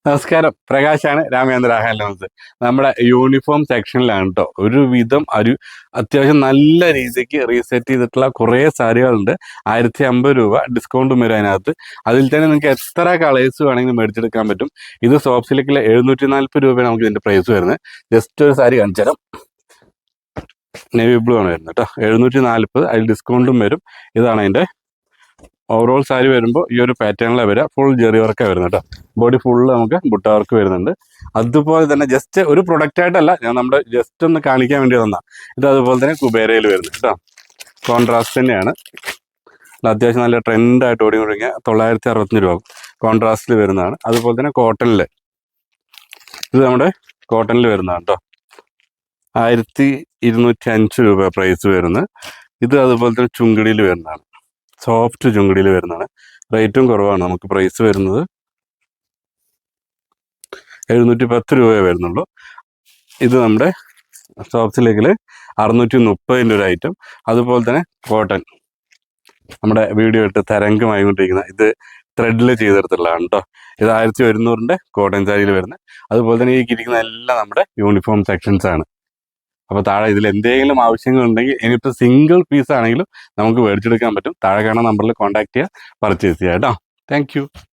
നമസ്കാരം, പ്രകാശാണ് രാമേന്ദ്ര ഹാൻഡ്ലൂംസ്. നമ്മുടെ യൂണിഫോം സെക്ഷനിലാണ് കേട്ടോ. ഒരു അത്യാവശ്യം നല്ല രീതിക്ക് റീസെറ്റ് ചെയ്തിട്ടുള്ള കുറേ സാരികളുണ്ട്. 1050 രൂപ ഡിസ്കൗണ്ടും വരും അതിനകത്ത്. അതിൽ തന്നെ നിങ്ങൾക്ക് എത്ര കളേഴ്സ് വേണമെങ്കിലും മേടിച്ചെടുക്കാൻ പറ്റും. ഇത് സോഫ്റ്റ് സിൽക്കിൽ 740 രൂപയാണ് നമുക്ക് ഇതിൻ്റെ പ്രൈസ് വരുന്നത്. ജസ്റ്റ് ഒരു സാരി കാണിച്ചു തരാം. നേവി ബ്ലൂ ആണ് വരുന്നത് കേട്ടോ. 740, അതിൽ ഡിസ്കൗണ്ടും വരും. ഇതാണ് അതിൻ്റെ ഓവറോൾ സാരി വരുമ്പോൾ ഈ ഒരു പാറ്റേണിലാണ് വരിക. ഫുൾ ജെറി വർക്കാണ് വരുന്നത് കേട്ടോ. ബോഡി ഫുള്ള് നമുക്ക് ബുട്ട വർക്ക് വരുന്നുണ്ട്. അതുപോലെ തന്നെ ജസ്റ്റ് ഒരു പ്രൊഡക്റ്റ് ആയിട്ടല്ല, ഞാൻ നമ്മുടെ ജസ്റ്റ് ഒന്ന് കാണിക്കാൻ വേണ്ടി വന്നതാണ്. ഇത് അതുപോലെ തന്നെ കുബേരയിൽ വരുന്നത് കേട്ടോ. കോൺട്രാസ്റ്റ് തന്നെയാണ്. അത്യാവശ്യം നല്ല ട്രെൻഡായിട്ട് ഓടിക്കൊണ്ടിരിക്കുക. 965 രൂപ കോൺട്രാസ്റ്റിൽ വരുന്നതാണ്. അതുപോലെ തന്നെ കോട്ടണിൽ, ഇത് നമ്മുടെ കോട്ടണിൽ വരുന്നതാണ് കേട്ടോ. 1205 രൂപ പ്രൈസ് വരുന്നത്. ഇത് അതുപോലെ തന്നെ ചുങ്കിടിയിൽ വരുന്നതാണ്. സോഫ്റ്റ് ചുങ്കിടിയിൽ വരുന്നതാണ്. റേറ്റും കുറവാണ്. നമുക്ക് പ്രൈസ് വരുന്നത് 710 രൂപയെ വരുന്നുള്ളൂ. ഇത് നമ്മുടെ സോഫ്റ്റ് സിൽക്കിൽ 630 ഒരു ഐറ്റം. അതുപോലെ തന്നെ കോട്ടൺ, നമ്മുടെ വീഡിയോ ഇട്ട് തരംഗമായിക്കൊണ്ടിരിക്കുന്ന ഇത് ത്രെഡിൽ ചെയ്തെടുത്തുള്ളതാണ് കേട്ടോ. ഇത് 1100 കോട്ടൺ സാരിയിൽ വരുന്നത്. അതുപോലെ തന്നെ ഈ ഇരിക്കുന്ന എല്ലാം നമ്മുടെ യൂണിഫോം സെക്ഷൻസ് ആണ്. അപ്പോൾ താഴെ ഇതിൽ എന്തെങ്കിലും ആവശ്യങ്ങളുണ്ടെങ്കിൽ, ഇനിയിപ്പോൾ സിംഗിൾ പീസ് ആണെങ്കിലും നമുക്ക് മേടിച്ചെടുക്കാൻ പറ്റും. താഴെ കാണുന്ന നമ്പറിൽ കോൺടാക്ട് ചെയ്യുക, പർച്ചേസ് ചെയ്യുക കേട്ടോ. താങ്ക്